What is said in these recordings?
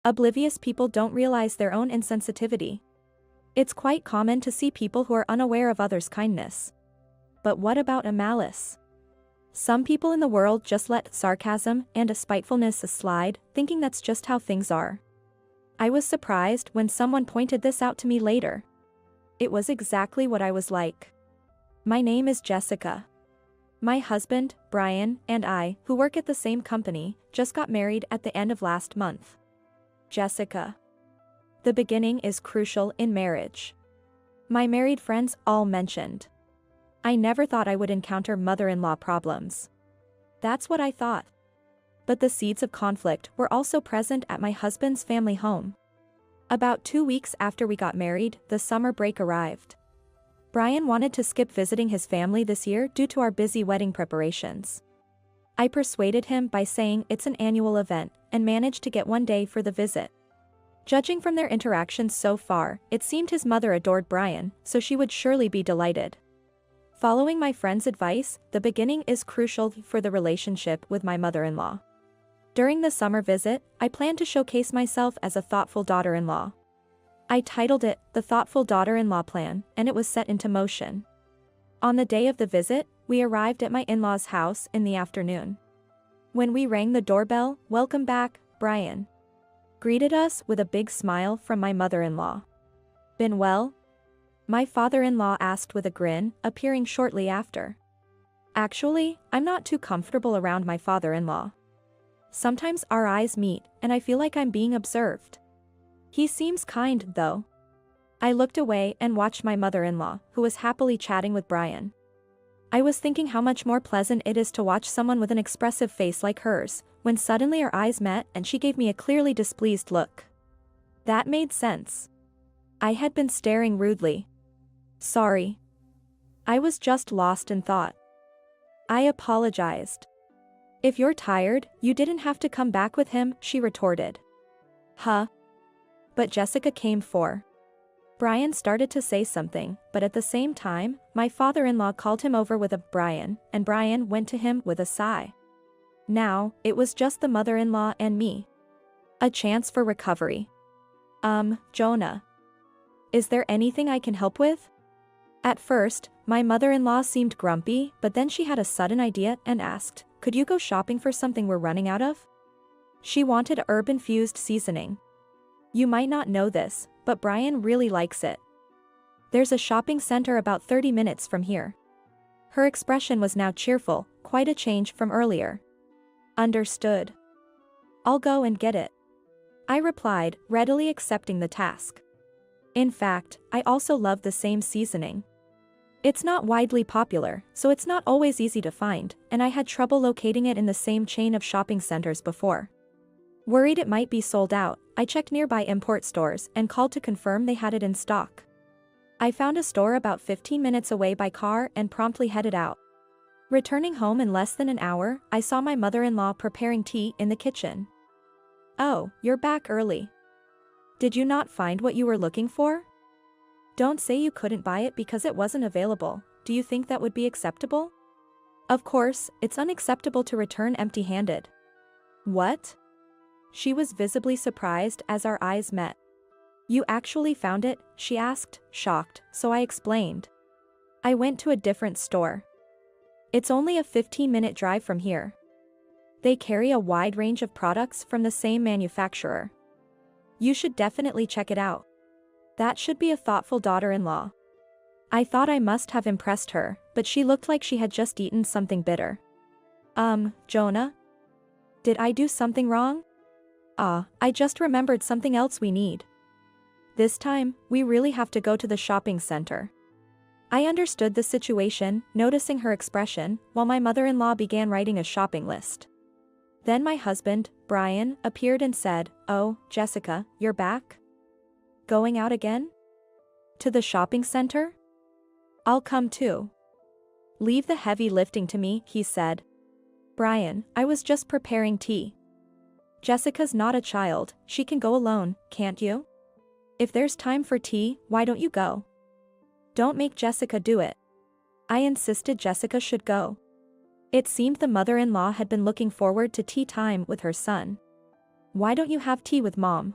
Oblivious people don't realize their own insensitivity. It's quite common to see people who are unaware of others' kindness. But what about a malice? Some people in the world just let sarcasm and a spitefulness slide, thinking that's just how things are. I was surprised when someone pointed this out to me later. It was exactly what I was like. My name is Jessica. My husband, Brian, and I, who work at the same company, just got married at the end of last month. Jessica. The beginning is crucial in marriage. My married friends all mentioned. I never thought I would encounter mother-in-law problems. That's what I thought. But the seeds of conflict were also present at my husband's family home. About 2 weeks after we got married, the summer break arrived. Brian wanted to skip visiting his family this year due to our busy wedding preparations. I persuaded him by saying it's an annual event and managed to get 1 day for the visit. Judging from their interactions so far, it seemed his mother adored Brian, so she would surely be delighted. Following my friend's advice, the beginning is crucial for the relationship with my mother-in-law. During the summer visit, I planned to showcase myself as a thoughtful daughter-in-law. I titled it, The Thoughtful Daughter-in-Law Plan, and it was set into motion. On the day of the visit, we arrived at my in-laws' house in the afternoon. When we rang the doorbell, "Welcome back, Brian," greeted us with a big smile from my mother-in-law. "Been well?" My father-in-law asked with a grin, appearing shortly after. Actually, I'm not too comfortable around my father-in-law. Sometimes our eyes meet, and I feel like I'm being observed. He seems kind, though. I looked away and watched my mother-in-law, who was happily chatting with Brian. I was thinking how much more pleasant it is to watch someone with an expressive face like hers, when suddenly our eyes met and she gave me a clearly displeased look. That made sense. I had been staring rudely. Sorry. I was just lost in thought. I apologized. If you're tired, you didn't have to come back with him, she retorted. Huh? But Jessica came for. Brian started to say something, but at the same time, my father-in-law called him over with a Brian, and Brian went to him with a sigh. Now, it was just the mother-in-law and me. A chance for recovery. Jonah. Is there anything I can help with? At first, my mother-in-law seemed grumpy, but then she had a sudden idea and asked, could you go shopping for something we're running out of? She wanted herb-infused seasoning. You might not know this, but Brian really likes it. There's a shopping center about 30 minutes from here. Her expression was now cheerful, quite a change from earlier. Understood. I'll go and get it. I replied, readily accepting the task. In fact, I also love the same seasoning. It's not widely popular, so it's not always easy to find, and I had trouble locating it in the same chain of shopping centers before. Worried it might be sold out, I checked nearby import stores and called to confirm they had it in stock. I found a store about 15 minutes away by car and promptly headed out. Returning home in less than an hour, I saw my mother-in-law preparing tea in the kitchen. Oh, you're back early. Did you not find what you were looking for? Don't say you couldn't buy it because it wasn't available. Do you think that would be acceptable? Of course, it's unacceptable to return empty-handed. What? She was visibly surprised as our eyes met. You actually found it? She asked, shocked, so I explained. I went to a different store. It's only a 15-minute drive from here. They carry a wide range of products from the same manufacturer. You should definitely check it out. That should be a thoughtful daughter-in-law. I thought I must have impressed her, but she looked like she had just eaten something bitter. Jonah? Did I do something wrong? I just remembered something else we need. This time, we really have to go to the shopping center. I understood the situation, noticing her expression, while my mother-in-law began writing a shopping list. Then my husband, Brian, appeared and said, Oh, Jessica, you're back? Going out again? To the shopping center? I'll come too. Leave the heavy lifting to me, he said. Brian, I was just preparing tea. Jessica's not a child, she can go alone, can't you? If there's time for tea, why don't you go? Don't make Jessica do it. I insisted Jessica should go. It seemed the mother-in-law had been looking forward to tea time with her son. Why don't you have tea with Mom?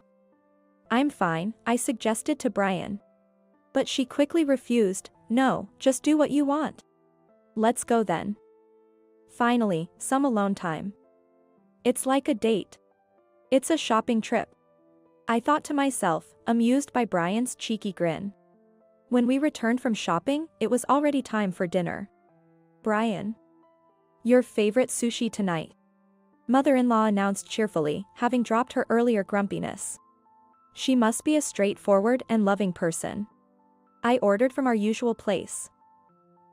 I'm fine, I suggested to Brian. But she quickly refused. No, just do what you want. Let's go then. Finally, some alone time. It's like a date. It's a shopping trip. I thought to myself, amused by Brian's cheeky grin. When we returned from shopping, it was already time for dinner. Brian. Your favorite sushi tonight. Mother-in-law announced cheerfully, having dropped her earlier grumpiness. She must be a straightforward and loving person. I ordered from our usual place.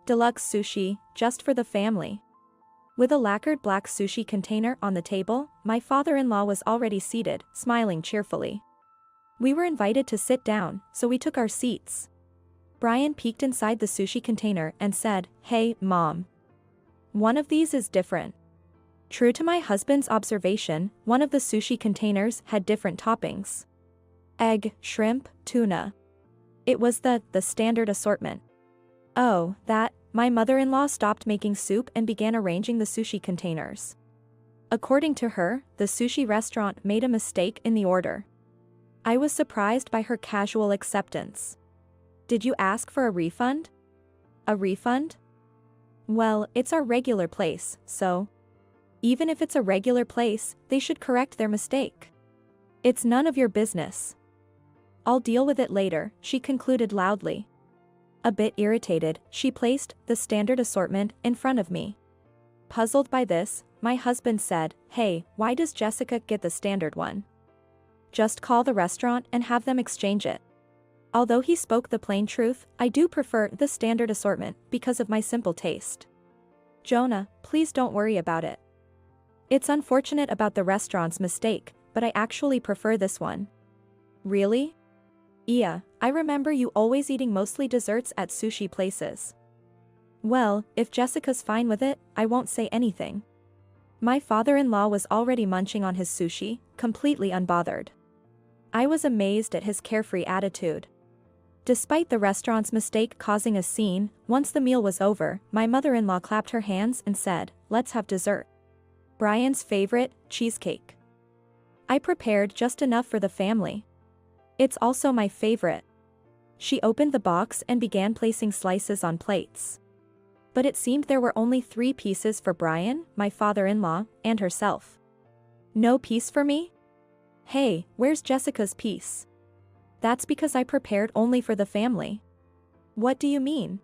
Deluxe sushi, just for the family. With a lacquered black sushi container on the table, my father-in-law was already seated, smiling cheerfully. We were invited to sit down, so we took our seats. Brian peeked inside the sushi container and said, "Hey, Mom. One of these is different." True to my husband's observation, one of the sushi containers had different toppings. Egg, shrimp, tuna. It was the standard assortment. Oh, that, my mother-in-law stopped making soup and began arranging the sushi containers. According to her, the sushi restaurant made a mistake in the order. I was surprised by her casual acceptance. Did you ask for a refund? A refund? Well, it's our regular place, so. Even if it's a regular place, they should correct their mistake. It's none of your business. I'll deal with it later, she concluded loudly. A bit irritated, she placed the standard assortment in front of me. Puzzled by this, my husband said, "Hey, why does Jessica get the standard one? Just call the restaurant and have them exchange it." Although he spoke the plain truth, I do prefer the standard assortment because of my simple taste. Jonah, please don't worry about it. It's unfortunate about the restaurant's mistake, but I actually prefer this one. Really? Yeah, I remember you always eating mostly desserts at sushi places. Well, if Jessica's fine with it, I won't say anything. My father-in-law was already munching on his sushi, completely unbothered. I was amazed at his carefree attitude. Despite the restaurant's mistake causing a scene, once the meal was over, my mother-in-law clapped her hands and said, "Let's have dessert." Brian's favorite, cheesecake. I prepared just enough for the family. It's also my favorite. She opened the box and began placing slices on plates. But it seemed there were only 3 pieces for Brian, my father-in-law, and herself. No piece for me? Hey, where's Jessica's piece? That's because I prepared only for the family. What do you mean?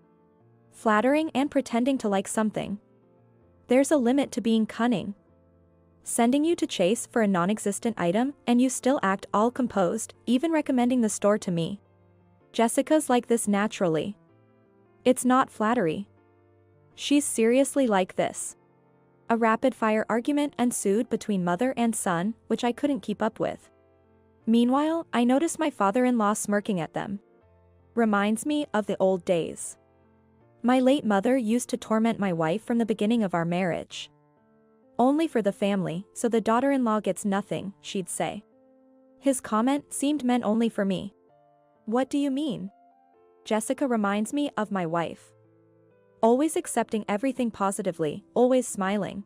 Flattering and pretending to like something. There's a limit to being cunning. Sending you to chase for a non-existent item and you still act all composed, even recommending the store to me. Jessica's like this naturally. It's not flattery. She's seriously like this. A rapid-fire argument ensued between mother and son, which I couldn't keep up with. Meanwhile, I noticed my father-in-law smirking at them. Reminds me of the old days. My late mother used to torment my wife from the beginning of our marriage. Only for the family, so the daughter-in-law gets nothing, she'd say. His comment seemed meant only for me. What do you mean? Jessica reminds me of my wife. Always accepting everything positively, always smiling.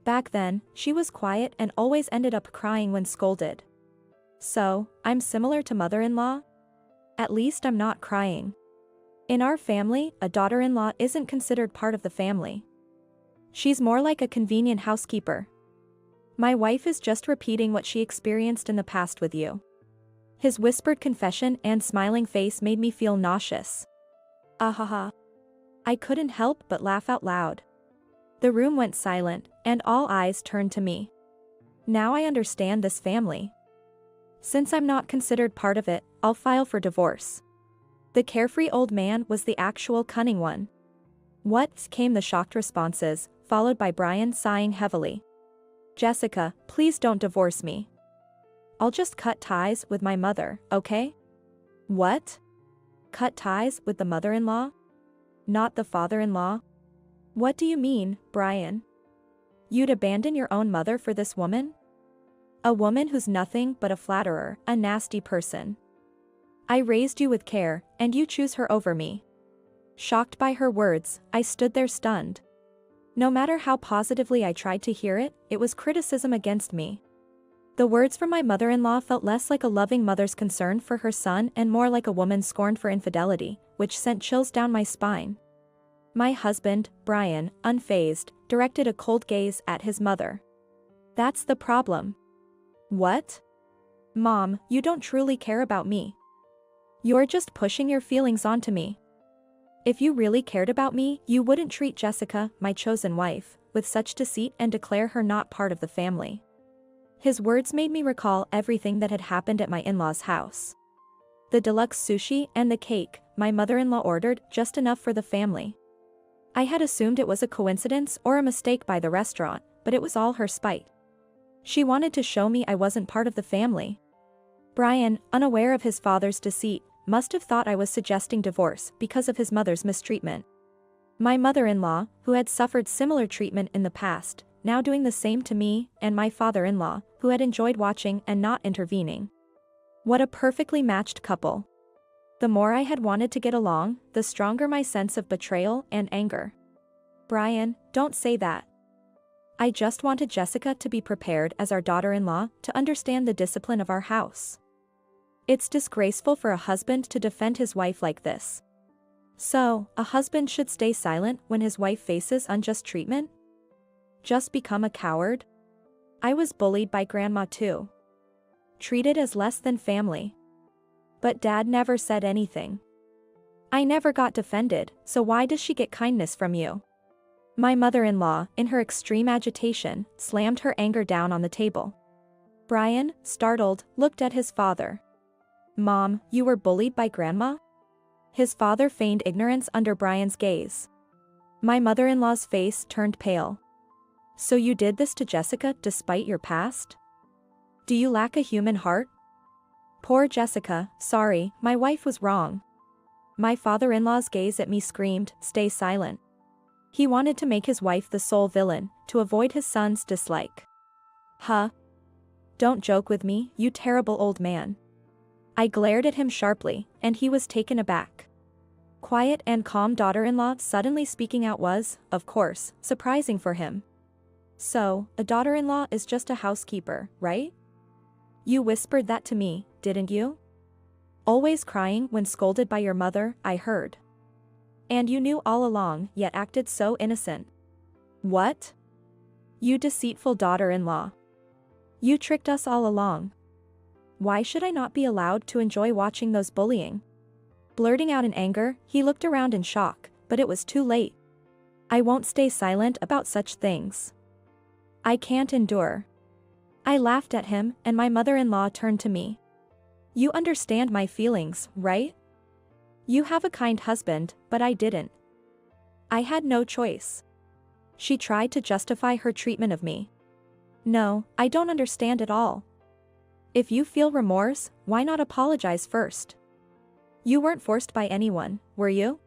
Back then, she was quiet and always ended up crying when scolded. So, I'm similar to mother-in-law? At least I'm not crying. In our family, a daughter-in-law isn't considered part of the family. She's more like a convenient housekeeper. My wife is just repeating what she experienced in the past with you. His whispered confession and smiling face made me feel nauseous. Ahaha. I couldn't help but laugh out loud. The room went silent, and all eyes turned to me. Now I understand this family. Since I'm not considered part of it, I'll file for divorce. The carefree old man was the actual cunning one. What? Came the shocked responses, followed by Brian sighing heavily. Jessica, please don't divorce me. I'll just cut ties with my mother, okay? What? Cut ties with the mother-in-law? Not the father-in-law? What do you mean, Brian? You'd abandon your own mother for this woman? A woman who's nothing but a flatterer, a nasty person. I raised you with care, and you choose her over me. Shocked by her words, I stood there stunned. No matter how positively I tried to hear it, it was criticism against me. The words from my mother-in-law felt less like a loving mother's concern for her son and more like a woman scorned for infidelity, which sent chills down my spine. My husband, Brian, unfazed, directed a cold gaze at his mother. That's the problem. What? Mom, you don't truly care about me. You're just pushing your feelings onto me. If you really cared about me, you wouldn't treat Jessica, my chosen wife, with such deceit and declare her not part of the family. His words made me recall everything that had happened at my in-laws' house. The deluxe sushi and the cake my mother-in-law ordered, just enough for the family. I had assumed it was a coincidence or a mistake by the restaurant, but it was all her spite. She wanted to show me I wasn't part of the family. Brian, unaware of his father's deceit, must have thought I was suggesting divorce because of his mother's mistreatment. My mother-in-law, who had suffered similar treatment in the past, now doing the same to me, and my father-in-law, who had enjoyed watching and not intervening. What a perfectly matched couple. The more I had wanted to get along, the stronger my sense of betrayal and anger. Brian, don't say that. I just wanted Jessica to be prepared as our daughter-in-law to understand the discipline of our house. It's disgraceful for a husband to defend his wife like this. So, a husband should stay silent when his wife faces unjust treatment? Just become a coward? I was bullied by Grandma too. Treated as less than family. But Dad never said anything. I never got defended, so why does she get kindness from you? My mother-in-law, in her extreme agitation, slammed her anger down on the table. Brian, startled, looked at his father. Mom, you were bullied by Grandma? His father feigned ignorance under Brian's gaze. My mother-in-law's face turned pale. So you did this to Jessica despite your past? Do you lack a human heart? Poor Jessica, sorry, my wife was wrong. My father-in-law's gaze at me screamed, stay silent. He wanted to make his wife the sole villain, to avoid his son's dislike. Huh? Don't joke with me, you terrible old man. I glared at him sharply, and he was taken aback. Quiet and calm daughter-in-law suddenly speaking out was, of course, surprising for him. So, a daughter-in-law is just a housekeeper, right? You whispered that to me, didn't you? Always crying when scolded by your mother, I heard. And you knew all along, yet acted so innocent. What? You deceitful daughter-in-law. You tricked us all along. Why should I not be allowed to enjoy watching those bullying? Blurting out in anger, he looked around in shock, but it was too late. I won't stay silent about such things. I can't endure. I laughed at him, and my mother-in-law turned to me. You understand my feelings, right? You have a kind husband, but I didn't. I had no choice. She tried to justify her treatment of me. No, I don't understand at all. If you feel remorse, why not apologize first? You weren't forced by anyone, were you?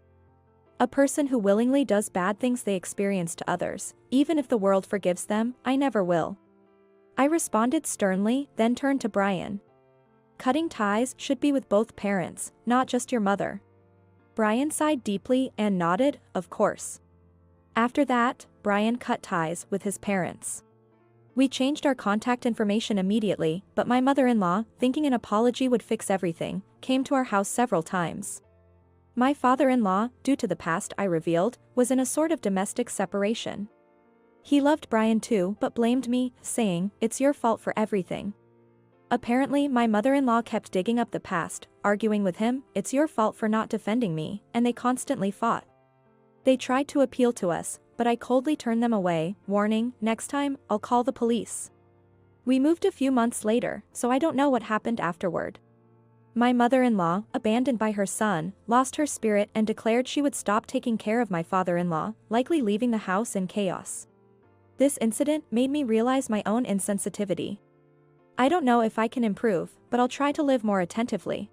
A person who willingly does bad things they experience to others, even if the world forgives them, I never will. I responded sternly, then turned to Brian. Cutting ties should be with both parents, not just your mother. Brian sighed deeply and nodded, of course. After that, Brian cut ties with his parents. We changed our contact information immediately, but my mother-in-law, thinking an apology would fix everything, came to our house several times. My father-in-law, due to the past I revealed, was in a sort of domestic separation. He loved Brian too but blamed me, saying, it's your fault for everything. Apparently my mother-in-law kept digging up the past, arguing with him, it's your fault for not defending me, and they constantly fought. They tried to appeal to us, but I coldly turned them away, warning, next time, I'll call the police. We moved a few months later, so I don't know what happened afterward. My mother-in-law, abandoned by her son, lost her spirit and declared she would stop taking care of my father-in-law, likely leaving the house in chaos. This incident made me realize my own insensitivity. I don't know if I can improve, but I'll try to live more attentively.